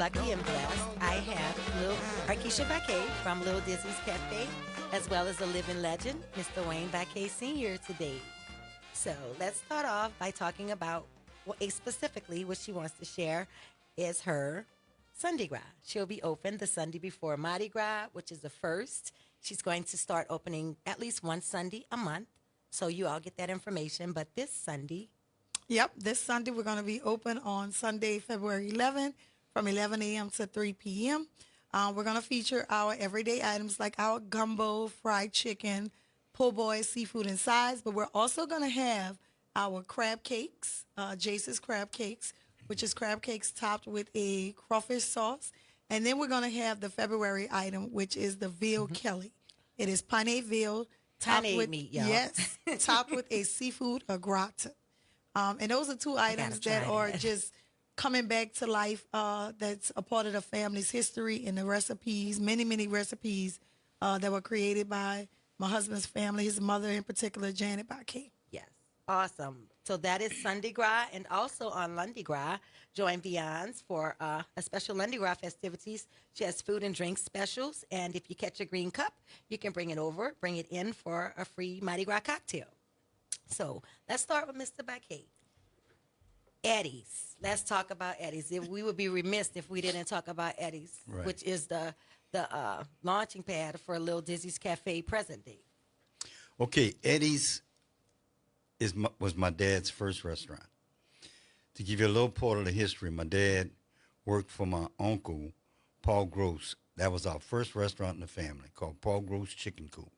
lucky and blessed. I have Lil Arkesha Baquet from Lil Dizzy's Cafe, as well as a living legend, Mr. Wayne Baquet Sr. today. So let's start off by talking about specifically what she wants to share is her Sunday Gras. She'll be open the Sunday before Mardi Gras, which is the first. She's going to start opening at least one Sunday a month. So you all get that information. But this Sunday, Yep, this Sunday we're going to be open on Sunday, February 11th from 11 a.m. to 3 p.m. We're going to feature our everyday items like our gumbo, fried chicken, po' boy, seafood and sides, but we're also going to have our crab cakes, Jace's crab cakes, which is crab cakes topped with a crawfish sauce. And then we're going to have the February item, which is the veal Kelly. It is pane veal topped Pane with, meat, y'all. yes, topped with a seafood au gratin. And those are two items that are just coming back to life. That's a part of the family's history and the recipes, many, many recipes that were created by my husband's family, his mother in particular, Janet Baquet. yes, awesome. So that is Sunday Gras, and also on Lundi Gras, join Beyonce for a special Lundi Gras festivities. She has food and drink specials, and if you catch a green cup, you can bring it in for a free Mardi Gras cocktail. So let's start with Mr. Baquet. Eddie's. Let's talk about Eddie's. We would be remiss if we didn't talk about Eddie's, Right. which is the launching pad for Lil Dizzy's Cafe present day. Okay, Eddie's was my dad's first restaurant. To give you a little part of the history, my dad worked for my uncle, Paul Gross. That was our first restaurant in the family, called Paul Gross Chicken Coop.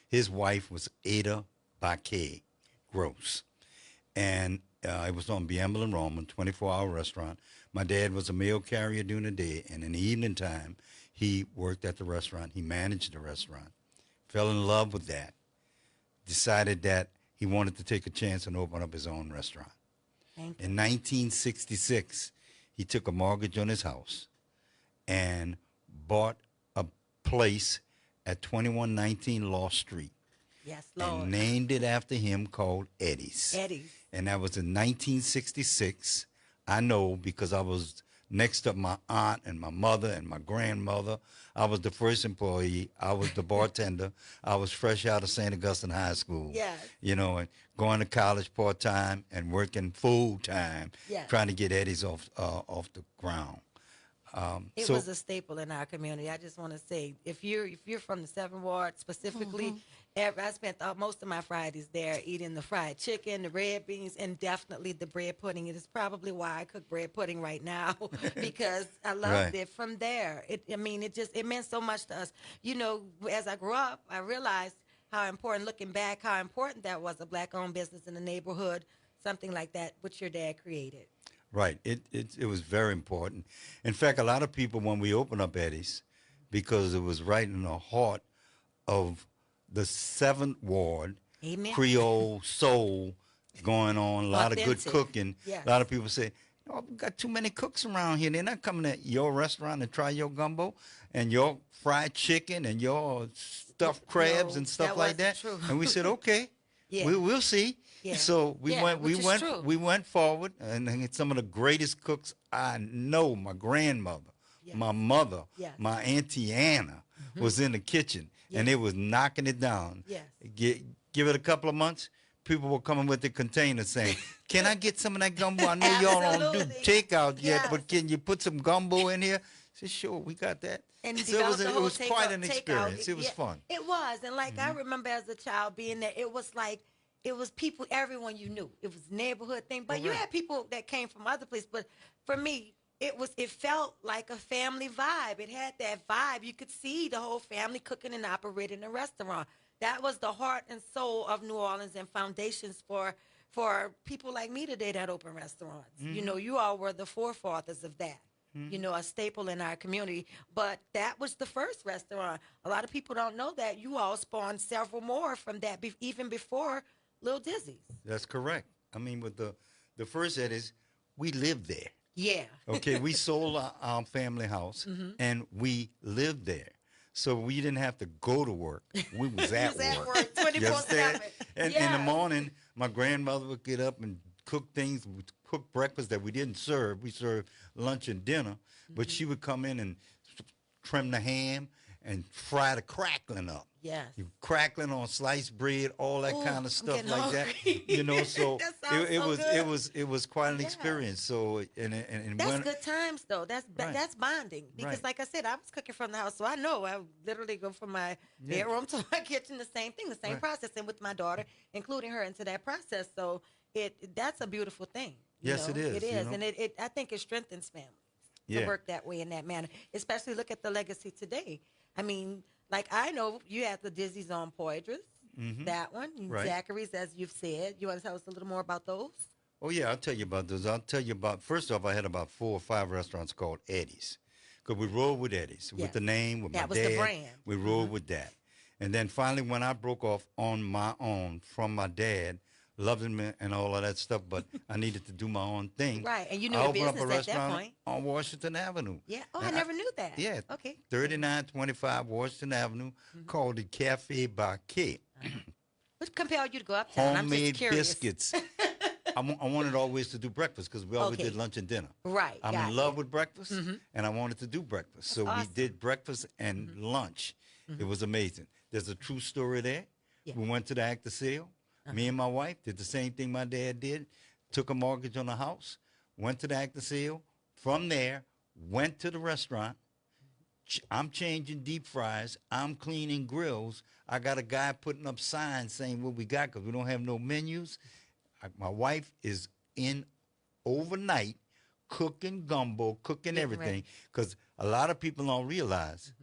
His wife was Ada Baquet Gross. And it was on Bienville and Roman, 24-hour restaurant. My dad was a mail carrier during the day, and in the evening time, he worked at the restaurant. He managed the restaurant. Fell in love with that. Decided that he wanted to take a chance and open up his own restaurant. Thank you. In 1966, he took a mortgage on his house and bought a place at 2119 Law Street. Yes, Lord. And named it after him, called Eddie's. Eddie's. And that was in 1966. I know because I was next to my aunt and my mother and my grandmother. I was the first employee. I was the bartender. I was fresh out of St. Augustine High School. Yes. You know, and going to college part-time and working full-time, Yes. trying to get Eddie's off the ground. It So- was a staple in our community. I just want to say, if you're from the 7th Ward specifically, I spent most of my Fridays there eating the fried chicken, the red beans, and definitely the bread pudding. It is probably why I cook bread pudding right now because I loved Right. it from there. It meant so much to us. You know, as I grew up, I realized how important, looking back, how important that was, a black-owned business in the neighborhood, something like that, which your dad created. Right. It was very important. In fact, a lot of people, when we opened up Eddie's, because it was right in the heart of the 7th Ward, Amen. Creole soul going on, a lot of good Authentic. cooking. Yes. A lot of people say, oh, we got too many cooks around here. They're not coming to your restaurant to try your gumbo and your fried chicken and your stuffed crabs No, and stuff that like that. wasn't true. And we said, okay, Yeah. we'll see. Yeah. So we Yeah, which is true. we went forward, and then some of the greatest cooks I know. My grandmother, Yes. my mother, Yes. my auntie Anna was in the kitchen, and they was knocking it down. Yes. Give it a couple of months, people were coming with the container saying, "Can I get some of that gumbo? I know y'all don't do Absolutely. takeout yet, Yes. but can you put some gumbo in here?" I said, "Sure, we got that." And So it was, develop the it whole was quite an takeout- experience. It was yeah, fun. It was. And like I remember as a child being there, it was like it was people, everyone you knew. It was a neighborhood thing. But you Correct. had people that came from other places. But for me, it felt like a family vibe. It had that vibe. You could see the whole family cooking and operating a restaurant. That was the heart and soul of New Orleans and foundations for people like me today that open restaurants. You know, you all were the forefathers of that. You know, a staple in our community. But that was the first restaurant. A lot of people don't know that. You all spawned several more from that, even before Lil Dizzy's. That's correct. I mean, with the first Eddie's, we lived there. Yeah. Okay, we sold our family house, and we lived there. So we didn't have to go to work. We was at was at work. work 24/7. You understand? And in the Yeah. morning, my grandmother would get up and cook things, we cook breakfast that we didn't serve. We served lunch and dinner, but she would come in and trim the ham and fry the crackling up. Yes. You crackling on sliced bread, all that Ooh, kind of I'm stuff getting like that. hungry. You know, so That sounds it so was good. it was quite an Yeah. experience. So and That's when, good times though. Right. That's bonding because, Right. like I said, I was cooking from the house, so I know I literally go from my Yeah. bedroom to my kitchen, the same thing, the same Right. process, and with my daughter, including her into that process. So that's a beautiful thing. Yes, it is, It you is, know. and it I think it strengthens families to Yeah. work that way in that manner. Especially look at the legacy today. I mean, like I know you had the Dizzy's on Poitras, that one, and Right. Zachary's, as you've said. You want to tell us a little more about those? Oh yeah, I'll tell you about those. I'll tell you about. First off, I had about 4 or 5 restaurants called Eddie's, because we rolled with Eddie's Yes. with the name with That my was the dad. brand. We rolled with that, and then finally, when I broke off on my own from my dad, loving me and all of that stuff, but I needed to do my own thing. Right, and you knew I the opened up a business at that restaurant point. on Washington Avenue. Yeah. Oh, And I never knew that. Yeah. Okay. 3925 Washington Avenue, called the Cafe Baquet. What compelled you to go uptown? I'm just Homemade curious. biscuits. I wanted always to do breakfast because we always Okay. did lunch and dinner. Right. I'm got in you. love with breakfast, and I wanted to do breakfast. So awesome. we did breakfast and lunch. It was amazing. There's a true story there. Yeah. We went to the Actor Sale. Me and my wife did the same thing my dad did. Took a mortgage on the house, went to the Actor Sale. From there, went to the restaurant. I'm changing deep fries. I'm cleaning grills. I got a guy putting up signs saying what we got because we don't have no menus. My wife is in overnight cooking gumbo, cooking Getting everything. ready. Because a lot of people don't realize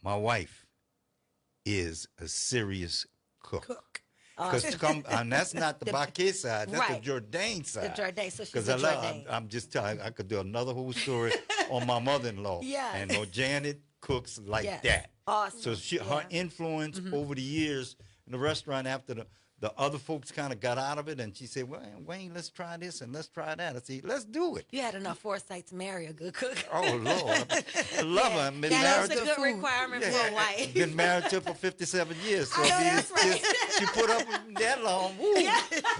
my wife is a serious cook. Cook. Because and that's not the Baquet side, that's Right. the Jourdain side. Jourdain, so she's Because a Jourdain. I'm just telling, I could do another whole story on my mother-in-law. Yes. And no, Janet cooks like Yes. that. Awesome. So her Yeah. influence over the years in the restaurant after the other folks kind of got out of it, and she said, well, Wayne, let's try this and let's try that. I said, let's do it. You had enough foresight to marry a good cook. Oh, Lord. I love her. I've been married That's a to good food. requirement for a wife. Been married to her for 57 years. So I know I mean, that's right. she put up with that long. Woo,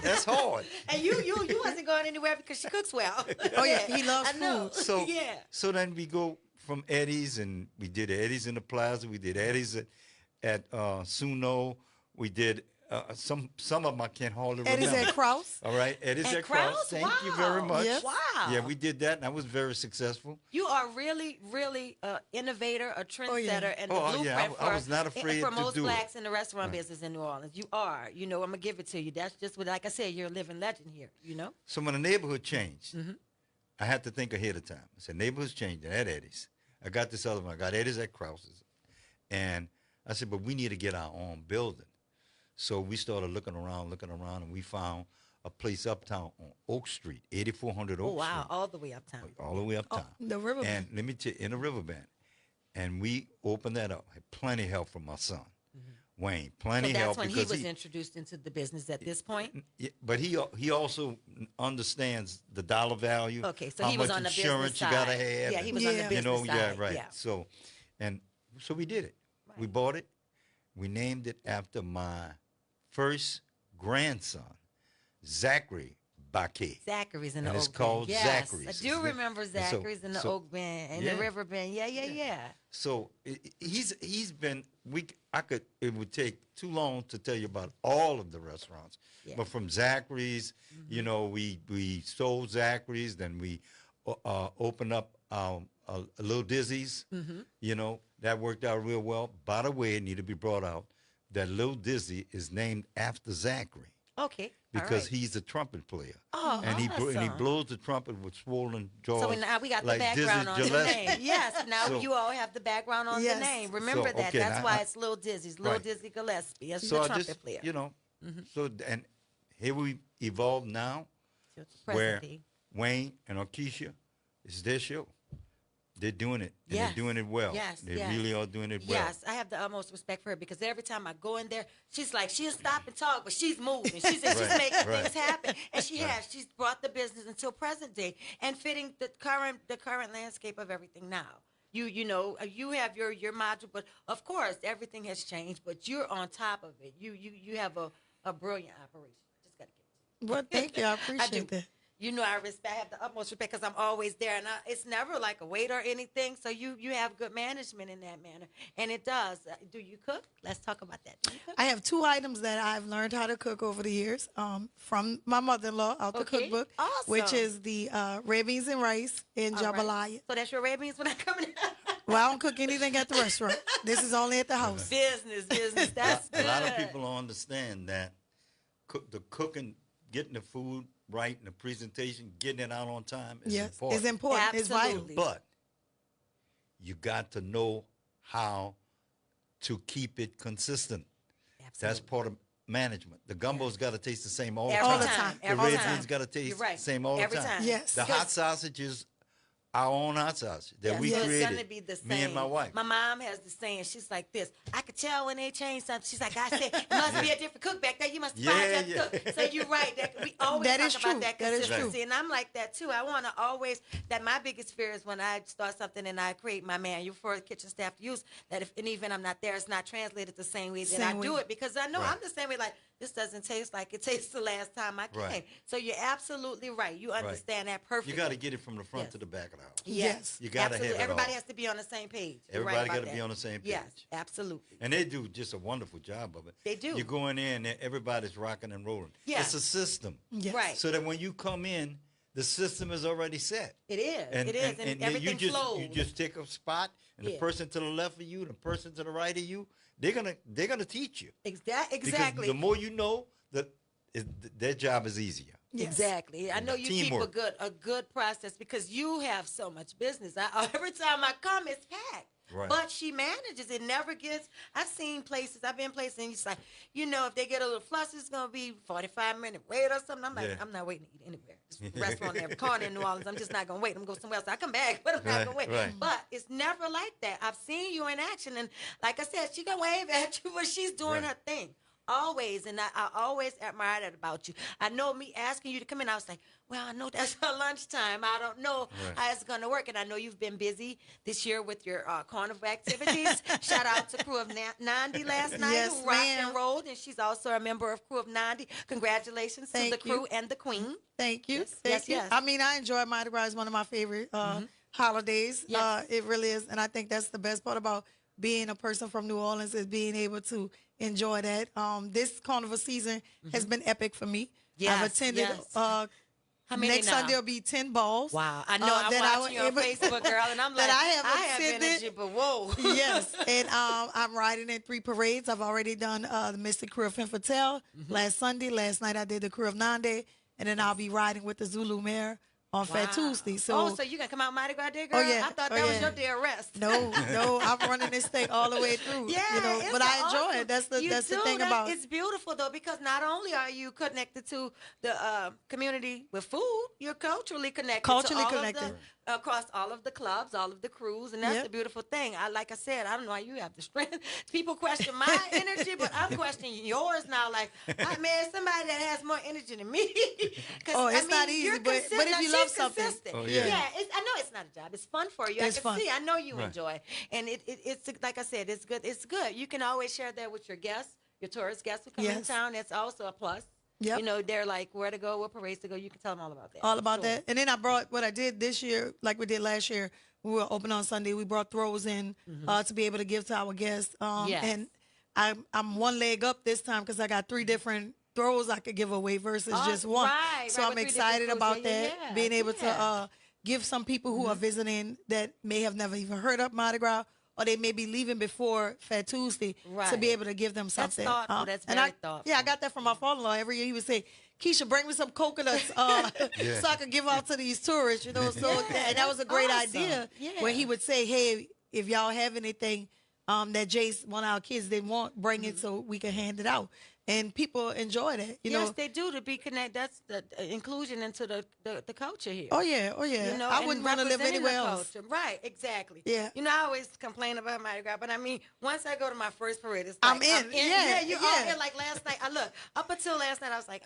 that's hard. And you wasn't going anywhere because she cooks well. Oh, yeah, he loves I know. food. So yeah. So then we go from Eddie's, and we did Eddie's in the Plaza. We did Eddie's at Suno. We did some of them I can't hardly Eddie's remember. at Kraus. All right, Eddie's At at Kraus. Kraus? Thank you very Wow. much. Yes. Wow. Yeah, we did that, and I was very successful. You are really, really an innovator, a trendsetter, yeah. and the Oh, blueprint yeah, I for, was not afraid for to most do it. blacks in the restaurant business in New Orleans. You are. You know, I'm going to give it to you. That's just what, like I said, you're a living legend here, you know? So when the neighborhood changed, I had to think ahead of time. I said, neighborhood's changing at Eddie's. I got this other one. I got Eddie's at Krause's. And I said, but we need to get our own building. So we started looking around, and we found a place uptown on Oak Street, 8400 Oak Oh, wow. Street. All the way uptown. All the way uptown. The riverbed. And let me tell you, in the riverbend. And we opened that up. Had plenty of help from my son, Wayne. Plenty So of help that's when he because was introduced into the business at this point? yeah, but he also understands the dollar value. Okay, so how he was much on the business insurance you gotta side. have. Yeah, he and, was on the Yeah. business you know, yeah, side. right. Yeah. So we did it. We bought it. We named it after my first grandson, Zachary Baquet. Zachary's in the And Oak it's called Bend. Yes, Zachary's. I do remember And so- Zachary's in the so- Oak Bend and yeah. the River Bend. Yeah. So he's been it would take too long to tell you about all of the restaurants, Yeah. but from Zachary's, you know, we sold Zachary's, then we opened up a Little Dizzy's, you know, that worked out real well. By the way, it need to be brought out that Little Dizzy is named after Zachary Okay. because all right. he's a trumpet player. Oh, and he awesome. blows the trumpet with swollen jaws. So now we got the like background Dizzy on the Gillespie. name. Yes, now So- you all have the background on Yes. the name. Remember So, that. okay, That's now why I- it's Lil Dizzy's. Lil Right. Dizzy Gillespie. That's So the I trumpet just, player. you know, so and here we evolve now, So it's the where present day. Wayne and Arkesha, it's their show. They're doing it, and Yes. they're doing it well. Yes, They yes. really are doing it well. Yes, I have the utmost respect for her because every time I go in there, she's like, she'll stop and talk, but she's moving. She's Right, making right. things happen. And she has. She's brought the business until present day and fitting the current landscape of everything now. You know, you have your module, but of course everything has changed, but you're on top of it. You have a brilliant operation. I just gotta give it to Well, thank you. I I appreciate do. that. You know, I have the utmost respect because I'm always there, and it's never like a wait or anything. So you have good management in that manner, and it does. Do you cook? Let's talk about that. Do you cook? I have two items that I've learned how to cook over the years from my mother-in-law out the Okay, cookbook, which awesome. is the red beans and rice in All right. jambalaya. So that's your red beans when I come in. Well, I don't cook anything at the restaurant. This is only at the house. Business. That's A good. lot of people don't understand that the cooking, getting the food right, and the presentation, getting it out on time is Yes, important. it's important. It's vital. Absolutely. But you got to know how to keep it consistent. That's Absolutely. part of management. The gumbo's got to taste the same all the Every time. the time. The Every red time. beans got to taste You're right. the same all Every the time. time. Yes. The hot sausages, our own hot sausage that Yes, we it's created, gonna be the same. me and my wife. My mom has the saying. She's like this. I could tell when they change something. She's like, I said, it must be a different cook back there. You must find that Yeah. cook. So you're right. We always That talk is about true. that That is consistency, true. and I'm like that too. I want to always. That my biggest fear is when I start something and I create my manual for kitchen staff to use. That if and even I'm not there, it's not translated the same way that Same I do way. it because I know Right. I'm the same way. Like this doesn't taste like it tastes the last time I came. Right. So you're absolutely right. You understand that perfectly. You got to get it from the front Yes. to the back of the house. Yes. You gotta have absolutely. it Everybody all. has to be on the same page. You're Everybody right got about to be that. on the same page. Yes, absolutely. And they do just a wonderful job of it. They do. You go in there and everybody's rocking and rolling. Yeah. It's a system. Yes. Right. So that when you come in, the system is already set. It is. And, it is, and, then everything flows. You just take a spot, and Yeah. the person to the left of you, the person to the right of you, they're gonna teach you. Exactly. Because the more you know, their job is easier. Yes. Exactly. I know you Teamwork. keep a good process because you have so much business. Every time I come, it's packed. Right. But she manages. It never gets. I've seen places. I've been places, and it's like, if they get a little flustered, it's gonna be 45-minute wait or something. I'm like, Yeah. I'm not waiting to eat anywhere. This restaurant in every corner in New Orleans. I'm just not gonna wait. I'm gonna go somewhere else. I come back, but I'm not Right, gonna wait. right. But it's never like that. I've seen you in action, and like I said, she can wave at you, but she's doing Right. her thing. Always, and I always admire that about you. I know me asking you to come in, I was like, well, I know that's her lunchtime. I don't know Right. how it's going to work. And I know you've been busy this year with your carnival activities. Shout out to Crew of Nandi last night Yes, who rocked ma'am. and rolled. And she's also a member of Crew of Nandi. Congratulations to Thank the crew you. and the queen. Thank you. Yes, Thank yes, you. yes. I mean, I enjoy Mardi Gras. It's one of my favorite holidays. Yes. It really is. And I think that's the best part about being a person from New Orleans is being able to enjoy that. This carnival season has been epic for me. Yes, I've attended yes. How many next now? Sunday will be 10 balls. Wow. I know I'm that watching you on able- Facebook, girl, and I'm like, that I I have have energy, attended. but whoa. Yes, and I'm riding in 3 parades. I've already done the Mystic Crew of Finfatel last Sunday. Last night I did the Crew of Nande, and then I'll be riding with the Zulu Mare on Fat Tuesday. So, so you gonna come out Mardi Gras Day, girl? yeah. I thought Oh, that was yeah. your day of rest. no, I'm running this thing all the way through. Yeah, it's but I enjoy awesome. it. That's the You that's the do. thing about. It's beautiful though because not only are you connected to the community with food, you're culturally connected. Culturally to all connected. Of the, across all of the clubs, all of the crews, and that's Yep. the beautiful thing. Like I said, I don't know why you have the strength. People question my energy, but I'm questioning yours now. Like, man, somebody that has more energy than me. 'Cause, Oh, it's not easy, you're but if consistent. you love She's something- consistent. Oh, yeah, yeah. I know it's not a job. It's fun for you. It's I can fun. see. I know you Right. enjoy, and it's like I said, it's good. It's good. You can always share that with your guests, your tourist guests who come in Yes. town. That's also a plus. Yep. They're like where to go, what parades to go. You can tell them all about that. All about Sure. that. And then I brought what I did this year, like we did last year. We were open on Sunday. We brought throws in to be able to give to our guests. Yes. And I'm one leg up this time because I got 3 different throws I could give away versus Oh, just one. right, So right, I'm with 3 excited different about crews. Yeah, that. yeah, Being able yeah. to give some people who are visiting that may have never even heard of Mardi Gras, or they may be leaving before Fat Tuesday to Right. be able to give them something. thoughtful. That's and very thoughtful. Yeah, I got that from my father-in-law. Every year he would say, Keisha, bring me some coconuts so I could give out to these tourists, So Yeah, and that was a great that's awesome. idea Yeah. where he would say, hey, if y'all have anything that Jace, one of our kids, they want, bring it so we can hand it out. And people enjoy that, Yes, they do to be connected. That's the inclusion into the culture here. Oh, yeah. I and wouldn't want to live representing anywhere the else. culture. Right, exactly. Yeah. I always complain about Mardi Gras, but I mean, once I go to my first parade, it's I'm like, in. Yeah, you yeah. all in. Like last night, up until last night, I was like,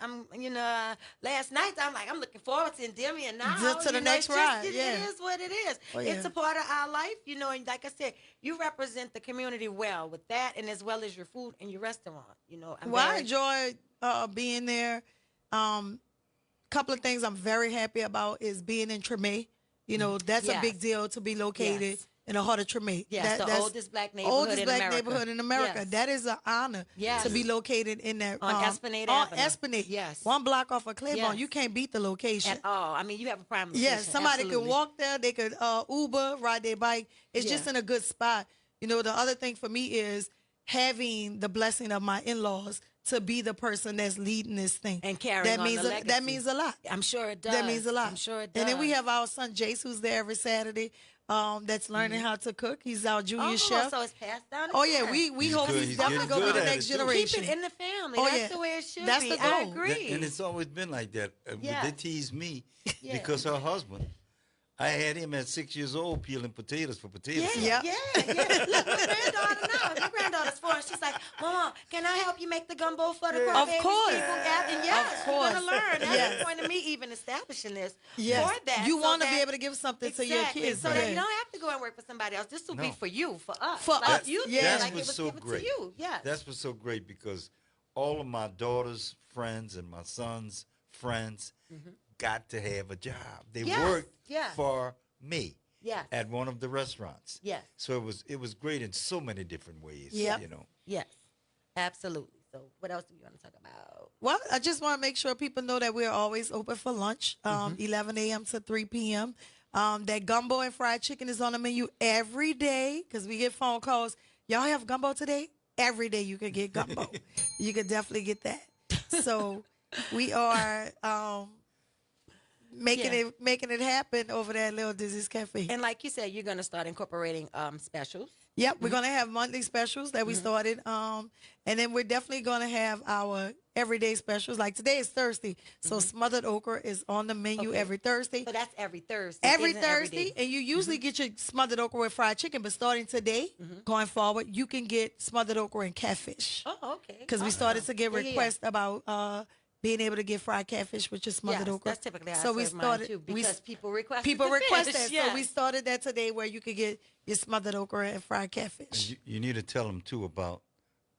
last night, I'm looking forward to Endymion now. Just to the next ride, It yeah. is what it is. Oh, yeah. It's a part of our life, and like I said, you represent the community well with that, and as well as your food and your restaurant. I enjoy being there. couple of things I'm very happy about is being in Treme. You know, that's a Yes. big deal to be located Yes. in the heart of Treme. Yes, the That's oldest black neighborhood in America. neighborhood in America. Yes. That is an honor Yes. to be located in that On Esplanade on Avenue. Esplanade. Yes. 1 block off of Claiborne. Yes. You can't beat the location. At all. I mean, you have a prime location. Yes, somebody Absolutely. can walk there. They could Uber, ride their bike. It's just Yeah. in a good spot. You know, the other thing for me is having the blessing of my in-laws to be the person that's leading this thing. And carrying that on means the that legacy. means a lot. I'm sure it does. That means a lot. I'm sure it does. And then we have our son Jace, who's there every Saturday. That's learning how to cook. He's our junior chef. So it's passed down. Oh yeah, again. we He's hope good. he's He's definitely getting going to good the at next it, too. generation. Keep it in the family. Oh, That's yeah. the way it should That's be. the I goal. agree. And it's always been like that. Yeah. They tease me Yeah. because her husband, I had him at 6 years old peeling potatoes for potato salad. Yep. Yeah. Look, my granddaughter now. My granddaughter's 4. And she's like, Mama, can I help you make the gumbo for the Of grandbaby course. people? And yes, Of you're course. going to learn. That's Yes. the point of me even establishing this Yes. for that. You so want to be that- able to give something to your Exactly. kids. So yeah. that you don't have to go and work for somebody else. This will be No. for you, for us. For like us, You yeah. did, That's like it what's was so given great. to you. Yes. That's what's so great because all of my daughter's friends and my son's friends got to have a job. They Yes, worked yes. for me Yes. at one of the restaurants. Yes. So it was great in so many different ways. Yep. You know. Yes. Absolutely. So what else do you want to talk about? Well, I just want to make sure people know that we're always open for lunch, 11 a.m. to 3 p.m. That gumbo and fried chicken is on the menu every day because we get phone calls. Y'all have gumbo today? Every day you can get gumbo. You could definitely get that. So we are making it happen over there at Little Dizzy's Cafe. And like you said, you're going to start incorporating specials. Yep, we're going to have monthly specials that we started. And then we're definitely going to have our everyday specials. Like today is Thursday. So smothered okra is on the menu Okay. every Thursday. So that's every Thursday. Every isn't Thursday. day. And you usually get your smothered okra with fried chicken. But starting today, going forward, you can get smothered okra and catfish. Oh, okay. Because we started to get Yeah, yeah, yeah. requests about being able to get fried catfish with your smothered Yes, okra. that's typically how so I we serve mine started too, we because people request people the request fish, that. So yes. we started that today where you could get your smothered okra and fried catfish. And you need to tell them too about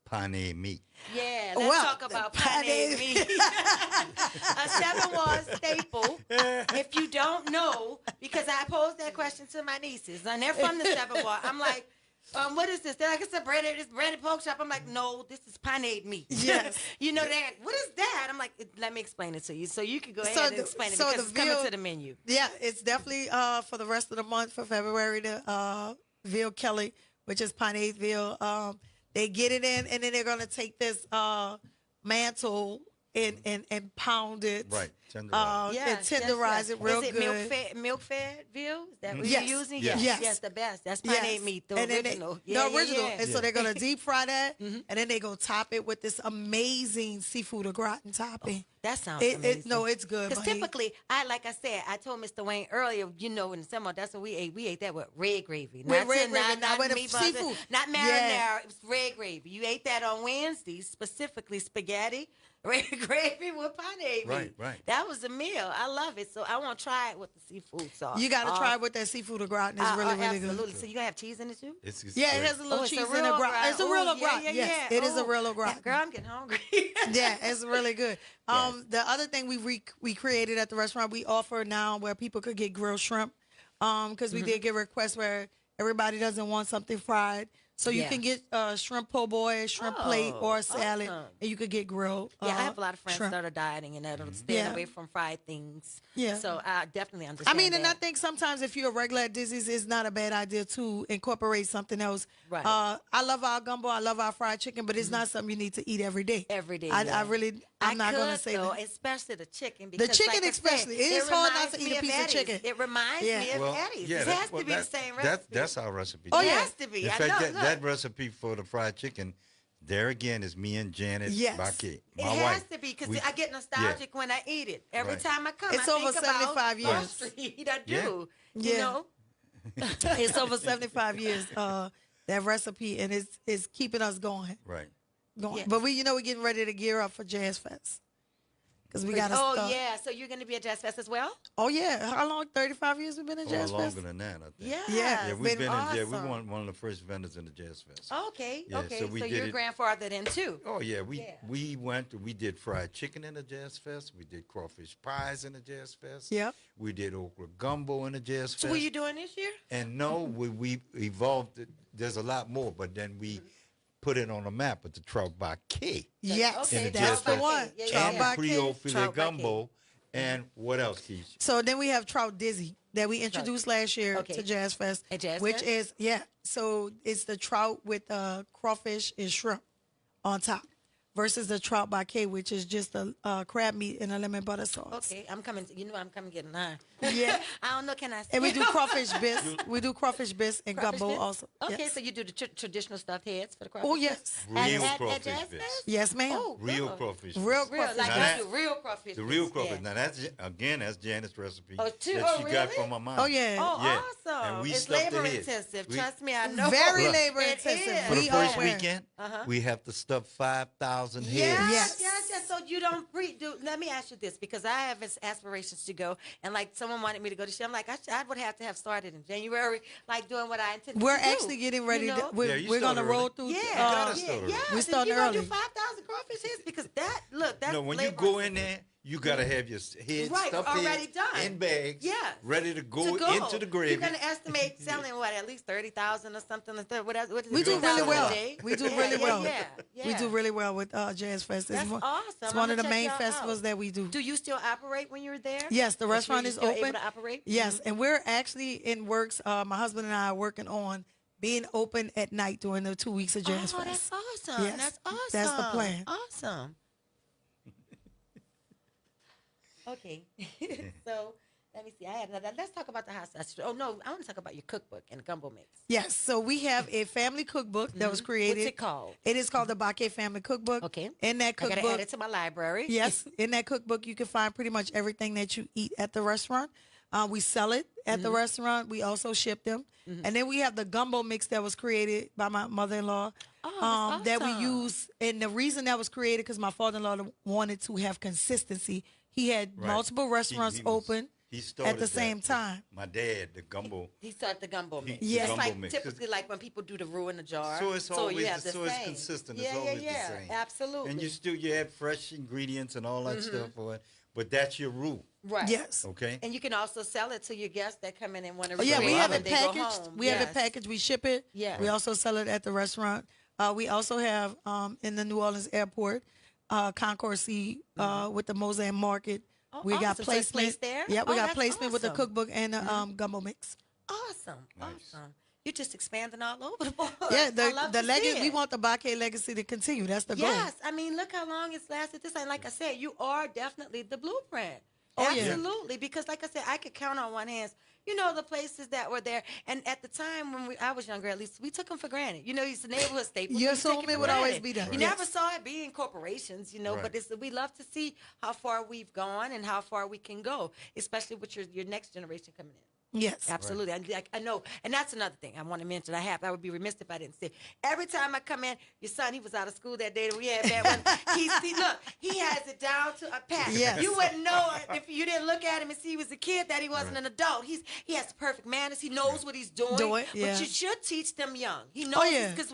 pané meat. Yeah, let's Well, talk about pané- pané meat. A 7-Wall staple. If you don't know, because I posed that question to my nieces, and they're from the 7-Wall. I'm like, what is this? They're like, it's a breaded pork chop. I'm like, no, this is pané meat. Yes. You know that? What is that? I'm like, let me explain it to you. So you can go ahead So and the- explain it so because the it's coming veal- to the menu. Yeah, it's definitely for the rest of the month for February the veal Kelly, which is pané veal. They get it in and then they're gonna take this mantle and pound it. Right. Tenderize. And tenderize it real Is it good. milk-fed veal? Is that what Yes. you're using? Yes. Yes. Yes, the best. That's Yes. pané meat, the And then original. the original. Yeah. And so they're gonna deep fry that, and then they go top it with this amazing seafood au gratin topping. That sounds It amazing. no, it's good. Because honey. typically, like I said, I told Mr. Wayne earlier, in the summer, that's what we ate. We ate that with red gravy. With red gravy, not with the meat buns, seafood. Not marinara. Yeah. It was red gravy. You ate that on Wednesdays, specifically spaghetti, red gravy with pané meat. Right. That was a meal. I love it. So I want to try it with the seafood sauce. You got to try it with that seafood au gratin. It's really, really Absolutely. good. So you gonna have cheese in it too? It's Yeah, great. it has a little Oh, it's cheese a in real the gratin. It's a real au gratin. Yes, it is a real au gratin. Girl, I'm getting hungry. Yeah, it's really good. The other thing we created at the restaurant, we offer now where people could get grilled shrimp. Because we did get requests where everybody doesn't want something fried. So you Yeah. can get shrimp po' boy, shrimp plate, or a salad, awesome. and you could get grilled. Yeah, I have a lot of friends shrimp. that are dieting and that are staying Yeah. away from fried things. Yeah. So I definitely understand. I mean, and I that. think sometimes if you're a regular at Dizzy's, it's not a bad idea to incorporate something else. Right. I love our gumbo. I love our fried chicken, but it's not something you need to eat every day. Every day, I yeah. I'm not going to could, say though, that. especially the chicken. Because chicken like I especially. said, It is hard not reminds to eat me a of piece of Eddie's. chicken. It reminds Yeah. me of Eddie's. It that- has to well, be the that- same that- recipe. That's our recipe. Oh, It yeah. has to be. In I fact, know, that recipe for the fried chicken, there again is me and Janet Yes. Baquet, It my has wife. to be because We- I get nostalgic when I eat it. Every Right. time I come, It's I over think 75 about years. Wall Street. I do. Yeah. You know? It's over 75 years, that recipe, and it's keeping us going. Right. Going. Yes. But we're getting ready to gear up for Jazz Fest. because we got to Oh, start. yeah. So you're going to be at Jazz Fest as well? Oh, yeah. How long? 35 years we've been in Oh, Jazz Fest? longer than that, I think. Yeah. Yeah, Yeah, it's we've been been in. Yeah, we awesome. one of the first vendors in the Jazz Fest. Okay. Yeah, Okay. so we So did you're it- grandfathered in too. Oh yeah, Yeah. we did fried chicken in the Jazz Fest. We did crawfish pies in the Jazz Fest. Yep. We did okra gumbo in the Jazz So Fest. what are you doing this year? And no, we evolved it. There's a lot more, but then we put it on the map with the trout baquet. Yes, Okay, In the that's Jazz the Fest. one. Yeah, Trout yeah. baquet. Creole filet Trout baquet. gumbo, and what else, Keisha? So then we have Trout Dizzy that we introduced last year Okay. to Jazz Fest, At Jazz which Fest? is, so it's the trout with crawfish and shrimp on top versus the trout baquet, which is just a crab meat and a lemon butter sauce. Okay, I'm coming. You know, I'm coming getting mine. Yeah. I don't know. Can I? And we do crawfish bis. We do crawfish bis and Crawfish gumbo bits? also. Okay, Yes. so you do the traditional stuffed heads for the crawfish. Oh, bits? yes. Real At crawfish Jazz bits. Fest? Yes, ma'am. Oh, Real good. crawfish. Real bits. Real, crawfish like Now you that- do real crawfish. The real bits, crawfish. yeah. Now that's Janet's recipe Oh, too- that oh, she got really? from my mom. Oh, yeah. Oh, Yeah. awesome! And we It's stuffed the labor heads. intensive. We- Trust me, I know. Very Look. labor It intensive. is. For the We first are. weekend, we have to stuff 5,000 heads. Yes, Yes. yes. So you don't do. Let me ask you this, because I have aspirations to go, and like someone wanted me to go this year. I'm like, I would have to have started in January, like doing what I intended We're to do. actually getting ready. You know? We're, Yeah, you we're going to started roll early. through. Yeah, gotta yeah, start early. yeah. We're So starting you gonna do early. 5,000 crawfish heads, because that's No, when you labor go in intensive. there, you gotta have your head Right, stuffed already in, done. in bags, Yes. ready to go, To go. into the gravy. You're gonna estimate selling what, at least 30,000 or something like that. What is We it, do really 2,000 a well. day? We do Yeah, really yeah, well. Yeah, We yeah. do really well with Jazz Fest. That's awesome. It's I'm one of gonna the check main y'all festivals out. that we do. Do you still operate when you're there? Yes, the Are you restaurant is still open. able to operate? Yes, and we're actually in works. My husband and I are working on being open at night during the 2 weeks of Jazz Oh, Fest. that's awesome. Yes, That's awesome. that's the plan. Awesome. Okay. So let me see. I had another. Let's talk about the hot sauce. Oh no, I want to talk about your cookbook and gumbo mix. Yes, so we have a family cookbook that was created. What's it called? It is called the Baquet Family Cookbook. Okay. In that I gotta cookbook, add it to my library. yes, in that cookbook, you can find pretty much everything that you eat at the restaurant. We sell it at the restaurant. We also ship them. And then we have the gumbo mix that was created by my mother-in-law that's that we awesome. use. And the reason that was created because my father-in-law wanted to have consistency. He had Right. multiple restaurants He was- open he started at the that same with time. My dad, the gumbo. He started the gumbo mix. the Yeah. It's gumbo like mix. typically like when people do the roux in the jar. So it's always you have the so it's same. consistent. Yeah, It's always yeah, the same. Absolutely. And you add fresh ingredients and all that stuff for it. But that's your roux, right. Yes. okay? And you can also sell it to your guests that come in and want to. Oh, yeah, we have it when they go packaged. home. We have it Yes. packaged. We ship it. Yeah. We also sell it at the restaurant. We also have in the New Orleans airport, Concourse C with the Mosaic Market. Oh, We got awesome. So it's placement placed there? Yeah, we Oh, got that's placement with the awesome. cookbook and the gumbo mix. Awesome. Nice. Awesome. You're just expanding all over the board. Yeah, I love the to see legacy. We it. want the Baquet legacy to continue. That's the goal. Yes, I mean, look how long it's lasted. This, and like I said, you are definitely the blueprint. Oh, yeah. Absolutely, because like I said, I could count on one hand. You know, the places that were there, and at the time when I was younger, at least we took them for granted. You know, it's a neighborhood staple. You so assume take it it for would always granted. be done. You Yes. never saw it being corporations, you know. Right. But we love to see how far we've gone and how far we can go, especially with your next generation coming in. Yes. Absolutely. I know. And that's another thing I want to mention. I would be remiss if I didn't say. Every time I come in, your son, he was out of school that day that we had that one. Look, he has it down to a pat. Yes. You wouldn't know it if you didn't look at him and see he was a kid that he wasn't an adult. He has the perfect manners. He knows what he's doing. Yeah. But you should teach them young. He knows Oh, yeah. because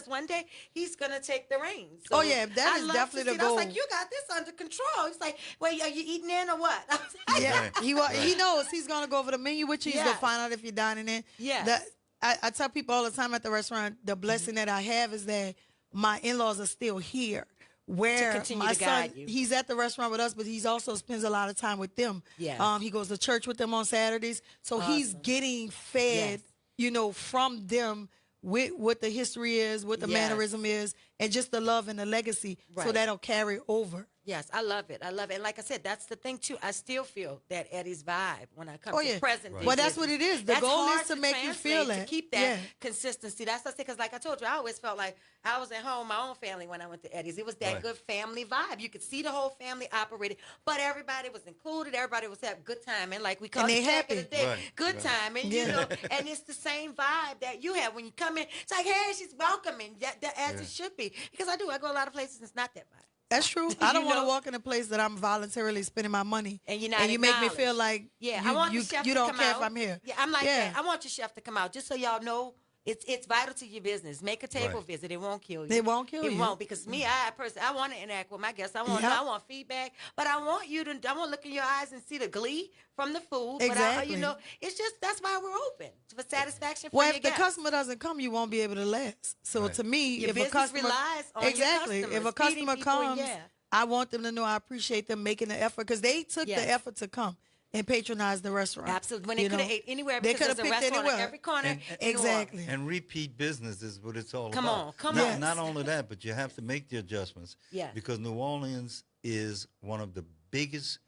one day he's gonna take the reins. Oh, yeah, that I is love to definitely see the it. I was goal. like, you got this under control. He's like, wait, are you eating in or what? I was like, Yeah, he knows he's gonna go over the menu with you. He's gonna Yes. find out if you're dining in. Yes. I tell people all the time at the restaurant, the blessing that I have is that my in-laws are still here. Where continue my to son, guide you. he's at the restaurant with us, but he's also spends a lot of time with them. Yes. He goes to church with them on Saturdays, so he's getting fed, Yes. from them with what the history is, what the Yes. mannerism is, and just the love and the legacy. So Right. that'll carry over. Yes, I love it. I love it. And like I said, that's the thing too. I still feel that Eddie's vibe when I come Oh, to yeah. present Right. day. Well, that's business. what it is. The That's goal is hard to make you feel translate, that. to keep that Yeah. consistency. That's what I say, because like I told you, I always felt like I was at home, my own family when I went to Eddie's. It was that Right. good family vibe. You could see the whole family operated, but everybody was included. Everybody was having good time, and like we called they it back in the happy. day, Right. good Right. time. And Yeah. you know, and it's the same vibe that you have when you come in. It's like, hey, she's welcoming, that as Yeah. it should be. Because I go a lot of places, and it's not that vibe. That's true. I don't You want to know? walk in a place that I'm voluntarily spending my money, And you're not and you make me feel acknowledged. like Yeah, you, I want you, the chef you to don't come care out. if I'm here. Yeah, I'm like Yeah. that. I want your chef to come out just so y'all know it's vital to your business. Make a table Right. visit. It won't kill you. They won't kill It you. won't because me, I want to interact with my guests. I want Yep. I want feedback, but I want you to. I want to look in your eyes and see the glee from the food. But Exactly. it's just that's why we're open for satisfaction for Well, your if the guests. customer doesn't come, you won't be able to last. So Right. to me, Your if a business customer relies on your exactly, if customers, a feeding customer people, comes, yeah. I want them to know I appreciate them making the effort because they took Yes. the effort to come and patronize the restaurant. Absolutely. When they You could have know? ate anywhere They because could have there's a picked restaurant anywhere. on every corner. And- in New Exactly. Orleans. And repeat business is what it's all Come about. on, come not, on. Not only that, but you have to make the adjustments. Yes. Because New Orleans is one of the biggest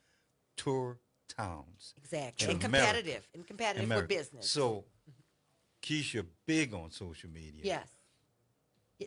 tour towns. Exactly. in And America. competitive. And competitive for America. business. So, Keisha, big on social media. Yes.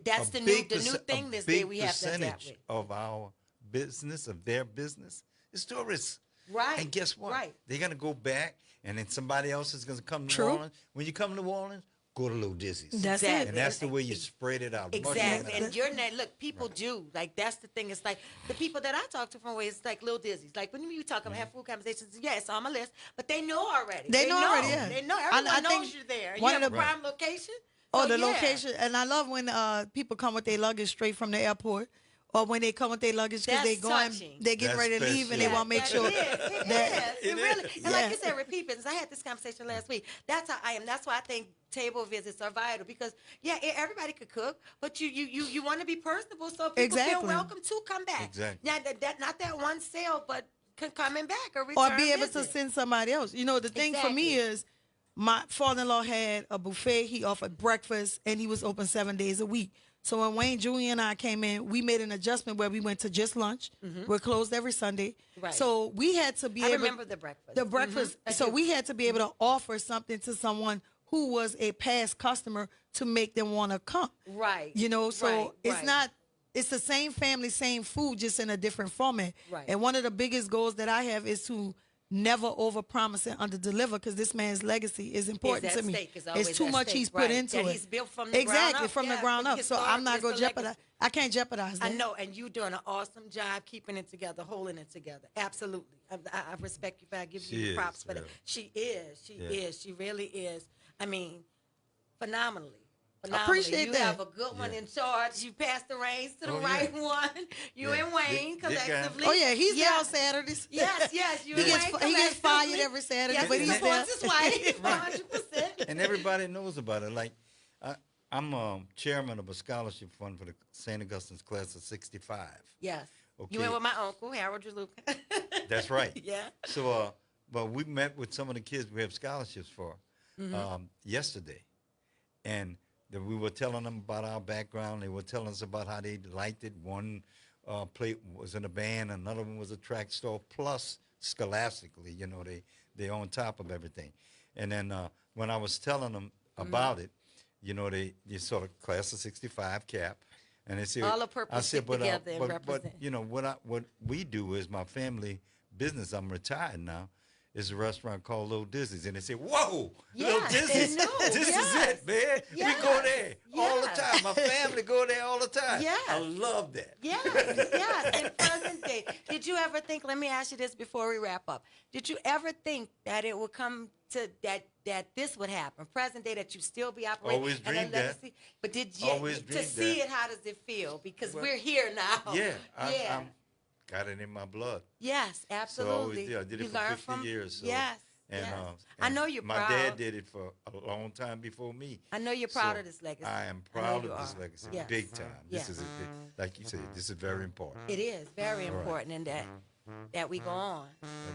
That's A the new big thing this big day we have to adapt percentage with. of our business, of their business, is tourists. Right. And guess what? Right. They're going to go back, and then somebody else is going to come to True. New Orleans. When you come to New Orleans, go to Little Dizzy's. That's Exactly. it. And that's the way you spread it out. much more Exactly. than And you're not, look, people do. Like, that's the thing. It's like the people that I talk to from ways, it's like Lil Dizzy's. Like, when you talk about have food conversations, yeah, it's on my list. But they know already. They know already, yeah. They know. I Everyone think knows you're there. You one have of a the- prime location. Oh, So, the yeah. location. And I love when people come with their luggage straight from the airport. Or when they come with their luggage because That's touching. they're getting That's ready to leave and they special. want to make That sure it is. that It really. And like Yeah. you said, repeat business. I had this conversation last week. That's how I am. That's why I think table visits are vital because everybody could cook, but you want to be personable so people feel Exactly. welcome to come back. Exactly. Not that one sale, but coming back or or return be able to visit. send somebody else. You know, the thing for me Exactly. is my father-in-law had a buffet. He offered breakfast, and he was open 7 days a week. So when Wayne Jr. and I came in, we made an adjustment where we went to just lunch. We're closed every Sunday. Right. So we had to be I able remember the breakfast. The breakfast. I So do. we had to be able to offer something to someone who was a past customer to make them want to come. Right. You know, so Right, it's right. not, it's the same family, same food, just in a different format. Right. And one of the biggest goals that I have is to never overpromise and underdeliver because this man's legacy is important Is to at me. stake, is always It's too at much stake, he's put right. into That it. he's built from the ground exactly, up, from the yeah, ground from up. So I'm not historic, going to it's the jeopardize. legacy. I can't jeopardize that. I know, and you doing an awesome job keeping it together, holding it together. Absolutely. I respect you for giving She you is, props for that. really. She is. She Yeah. is. She really is. I mean, phenomenally. Appreciate you that. have a good one in charge. You passed the reins to the Oh, right yeah. one. You Yeah. and Wayne Dick guy. collectively. Oh, yeah, he's there Yeah. on Saturdays. Yes, you He and gets, Wayne he gets fired collectively. every Saturday, Yes, but he he's there. supports his wife 100%. And everybody knows about it. Like, I'm chairman of a scholarship fund for the St. Augustine's class of 65. Yes. Okay. You went with my uncle, Harold Jaluka. That's right. Yeah. So, but we met with some of the kids we have scholarships for yesterday. And we were telling them about our background. They were telling us about how they liked it. One was in a band, another one was a track star, plus scholastically, you know, they on top of everything. And then when I was telling them about it, you know, they sort of class of 65 cap. And they said, All the purpose I said, stick together and but represent. you know, what we do is my family business, I'm retired now, is a restaurant called Little Dizzy's. And they say, whoa, Little Yes, Dizzy's, they know, this yes, is it, man. yes, We go there all the yes. time. My family go there all the time. Yes. I love that. Yes, yes. In present day, did you ever think? Let me ask you this before we wrap up. Did you ever think that it would come to that this would happen? Present day, that you still be operating Always and a dreamed that. legacy. But did you Always to dreamed see that. it? How does it feel? Because Well, we're here now. Yeah, yeah. I'm got it in my blood. Yes, So I absolutely. always did. I did it You for learn 50 from, years. So, yes. And, yes. and I know you're my proud. dad did it for a long time before me. I know you're proud So of this legacy. I am I know proud you of this are. legacy, Yes. big time. Yes. This is, like you said, this is very important. It is very important, and that we go on.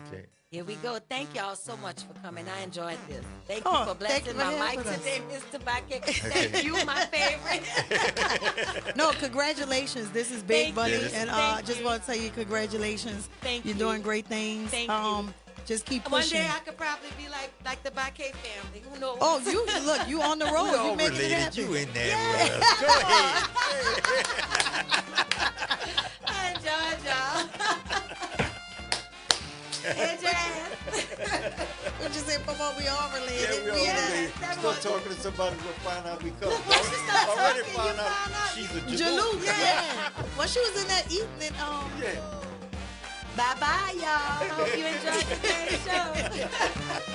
Okay. Here we go. Thank y'all so much for coming. I enjoyed this. Thank you Oh, for thank blessing you for my mic having us. today, Mr. Baquet. Thank you, my favorite. No, congratulations. This is Big Thank Buddy. you. And Thank I just you. want to tell you congratulations. Thank You're you. doing great things. Thank you. Just keep One pushing. day I could probably be like the Baquet family. Who knows? Oh, you on the road. We You all making it related. happen. You in there with us. Go ahead. I enjoyed y'all. What you say, Papa? We all related. Yeah, we all We in related. it. Start talking to somebody, we'll find out we come. Once you start Already talking, you found out. find out. she's a Jalou, yeah. Well, she was in that eating and Yeah. Bye-bye, y'all. Hope you enjoyed today's show.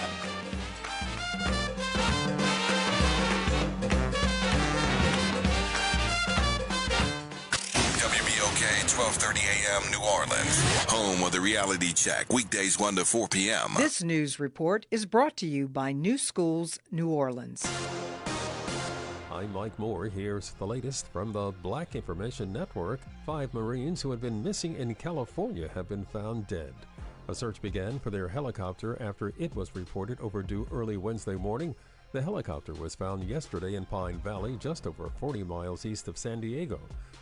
WBOK 1230 AM New Orleans. Home of the Reality Check. Weekdays 1 to 4 p.m. This news report is brought to you by New Schools, New Orleans. I'm Mike Moore. Here's the latest from the Black Information Network. 5 Marines who had been missing in California have been found dead. A search began for their helicopter after it was reported overdue early Wednesday morning. The helicopter was found yesterday in Pine Valley, just over 40 miles east of San Diego.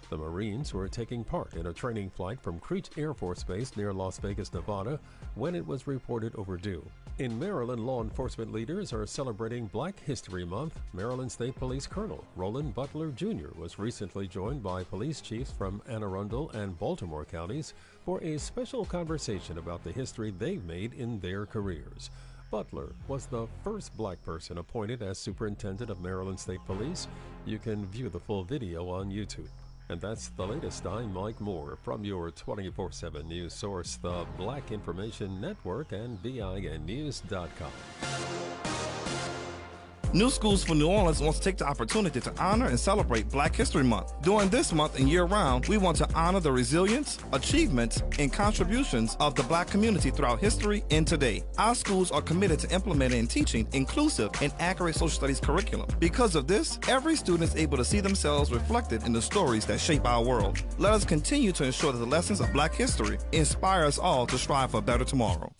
The Marines were taking part in a training flight from Creech Air Force Base near Las Vegas, Nevada, when it was reported overdue. In Maryland, law enforcement leaders are celebrating Black History Month. Maryland State Police Colonel Roland Butler Jr. was recently joined by police chiefs from Anne Arundel and Baltimore counties for a special conversation about the history they've made in their careers. Butler was the first Black person appointed as superintendent of Maryland State Police. You can view the full video on YouTube. And that's the latest. I'm Mike Moore from your 24/7 news source, the Black Information Network and BINnews.com. New Schools for New Orleans wants to take the opportunity to honor and celebrate Black History Month. During this month and year-round, we want to honor the resilience, achievements, and contributions of the Black community throughout history and today. Our schools are committed to implementing and teaching inclusive and accurate social studies curriculum. Because of this, every student is able to see themselves reflected in the stories that shape our world. Let us continue to ensure that the lessons of Black history inspire us all to strive for a better tomorrow.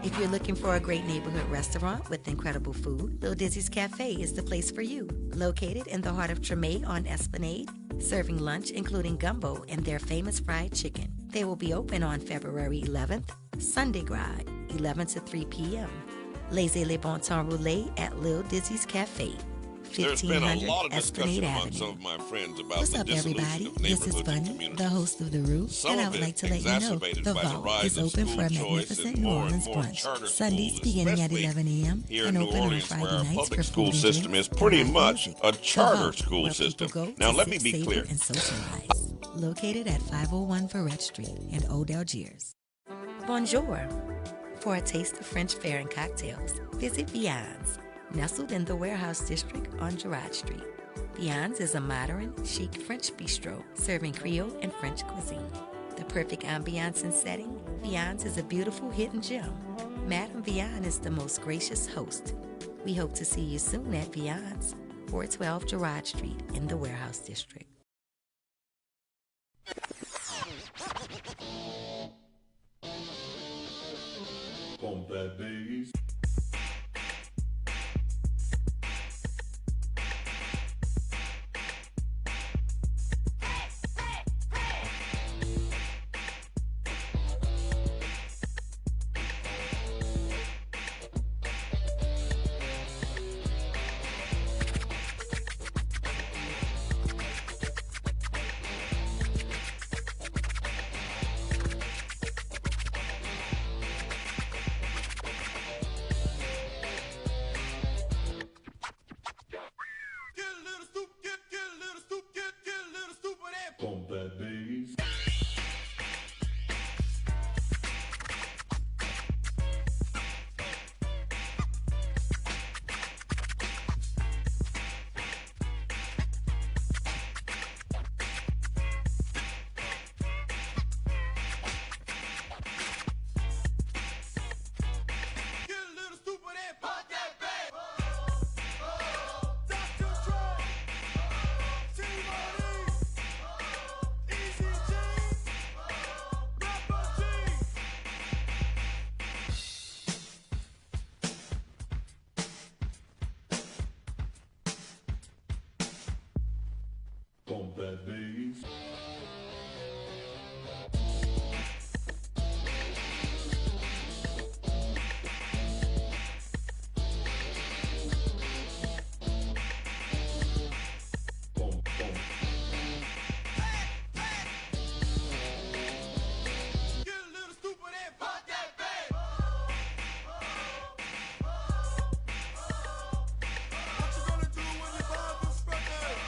If you're looking for a great neighborhood restaurant with incredible food, Lil Dizzy's Cafe is the place for you. Located in the heart of Treme on Esplanade, serving lunch including gumbo and their famous fried chicken. They will be open on February 11th, Sunday Gride, 11 to 3 p.m. Laissez les bon temps rouler at Lil Dizzy's Cafe. There's been a lot of Esplanade discussion among Avenue. some of my friends about What's the up, dissolution everybody? of This is neighborhoods and Bunny, communities. the host of The Roux, Some and I of would it like to let you know exacerbated the by the vault rise is of open school for a choice magnificent and New more Orleans and more brunch. charter Sundays schools, beginning at especially 11 a.m. here and in New open on Orleans, Friday where our nights public for school food and system drink is pretty and live much music. a The charter Vault, school where people system. go Now, to let me sip, be savor, clear. and socialize. Located at 501 Verrett Street in Old Algiers. Bonjour. For a taste of French fare and cocktails, visit Beyond's, nestled in the Warehouse District on Girard Street. Beyond's is a modern, chic French bistro serving Creole and French cuisine. The perfect ambiance and setting, Beyond's is a beautiful hidden gem. Madame Beyond is the most gracious host. We hope to see you soon at Beyond's, 412 Girard Street in the Warehouse District. Bump that bass. Pump that bass. Pump, pump. Get a little stupid and pop that bass. What you gonna do when you buy this record?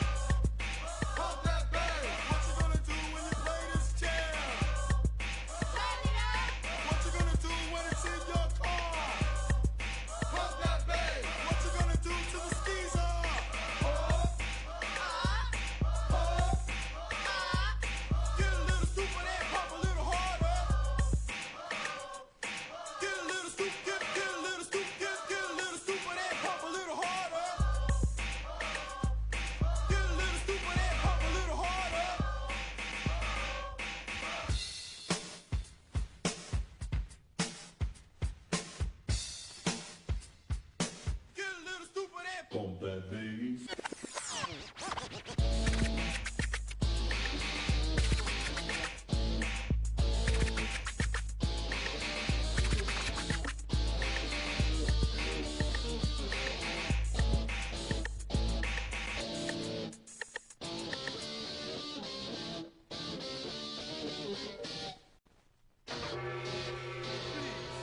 Pop that bass. What you gonna do when you play this jam? Turn it up. What you gonna do when it's in your car? Pop that bass. What you gonna do to the skeezer? Get a little stupid and pop a little harder. Get a little stupid, get a little stupid, get a little stupid and pop a little harder. Get a little stupid and pop a little harder. Get a little stupid and Pump that bass.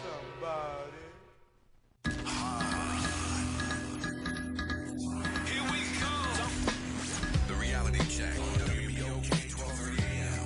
somebody. Here we go. The reality check. WBOK 12:30 a.m.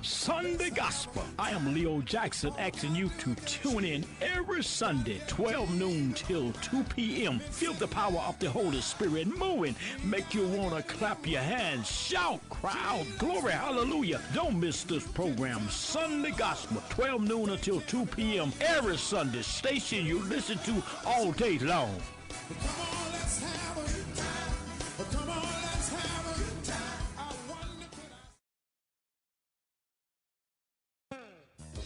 Sunday Gospel. I am Leo Jackson asking you to tune in every Sunday, 12 noon till 2 p.m. Feel the power of the Holy Spirit moving. Make you want to clap your hands, shout, cry out, glory, hallelujah. Don't miss this program, Sunday Gospel, 12 noon until 2 p.m. every Sunday. Station you listen to all day long. Come on, let's have a good time. Come on, let's have a good time. I wonder could I...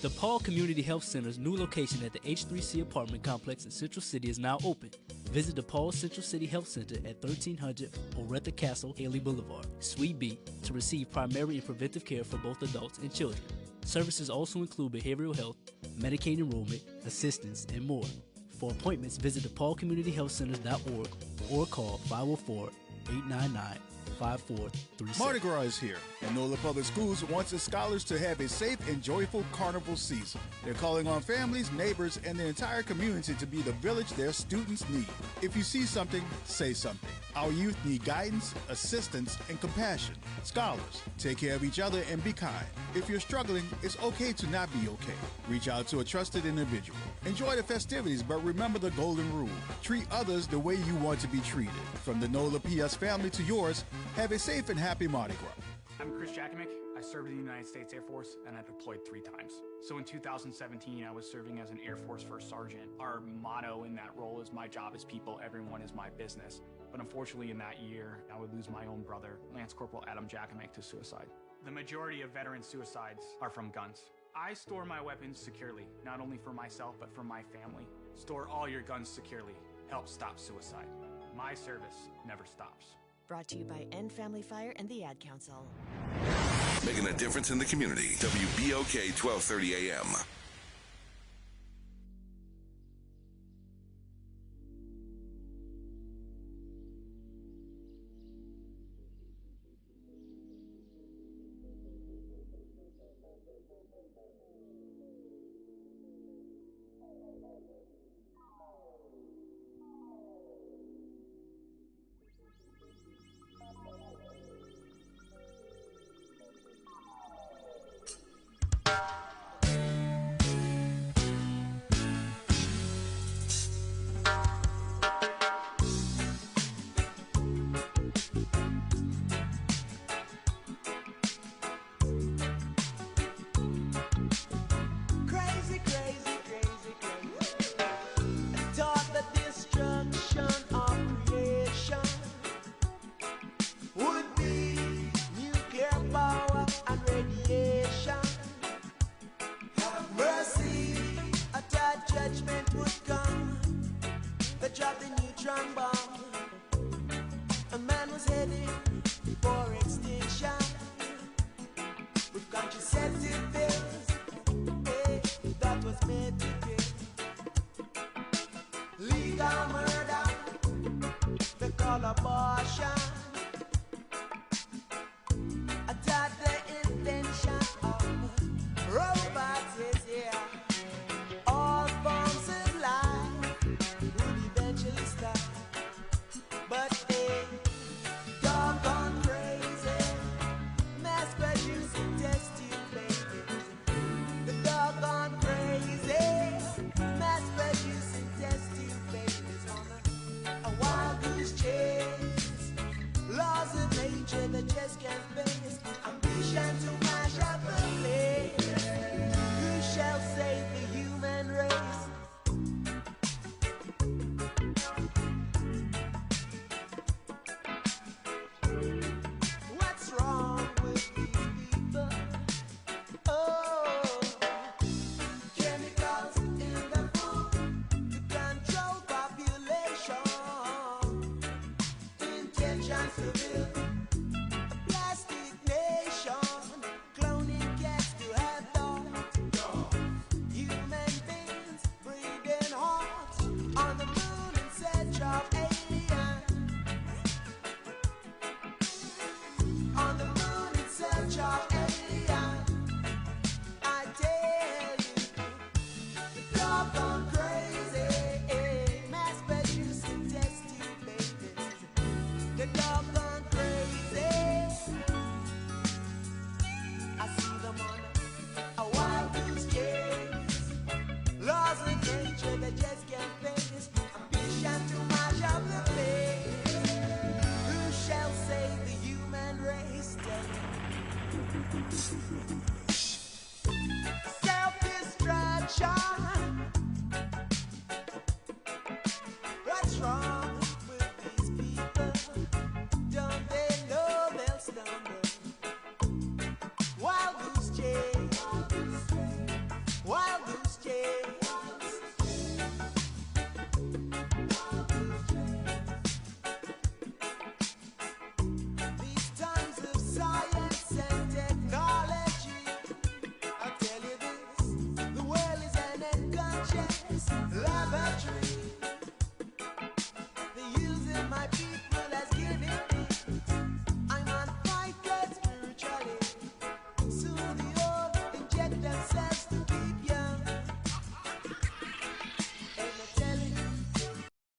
The Paul Community Health Center's new location at the H3C apartment complex in Central City is now open. Visit the Paul Central City Health Center at 1300 Oretha Castle, Haley Boulevard, Suite B, to receive primary and preventive care for both adults and children. Services also include behavioral health, Medicaid enrollment, assistance, and more. For appointments, visit thepaulcommunityhealthcenters.org or call 504-899-5437. Mardi Gras is here, and NOLA Public Schools wants its scholars to have a safe and joyful carnival season. They're calling on families, neighbors, and the entire community to be the village their students need. If you see something, say something. Our youth need guidance, assistance, and compassion. Scholars, take care of each other and be kind. If you're struggling, it's okay to not be okay. Reach out to a trusted individual. Enjoy the festivities, but remember the golden rule. Treat others the way you want to be treated. From the NOLA PS family to yours, have a safe and happy Mardi Gras. I'm Chris Jakimick. I served in the United States Air Force and I deployed 3 times. So in 2017, I was serving as an Air Force First Sergeant. Our motto in that role is "My job is people, everyone is my business." But unfortunately in that year, I would lose my own brother, Lance Corporal Adam Jakimick, to suicide. The majority of veteran suicides are from guns. I store my weapons securely, not only for myself, but for my family. Store all your guns securely. Help stop suicide. My service never stops. Brought to you by End Family Fire and the Ad Council. making a difference in the community. WBOK 1230 AM. Crazy, crazy, crazy, crazy. Thought the destruction of creation would be nuclear power and radiation. Have mercy, a third judgment would come. They dropped the neutron bomb. A man was heading for extinction with contraceptive pills. That was made to kill. Legal murder, they call abortion.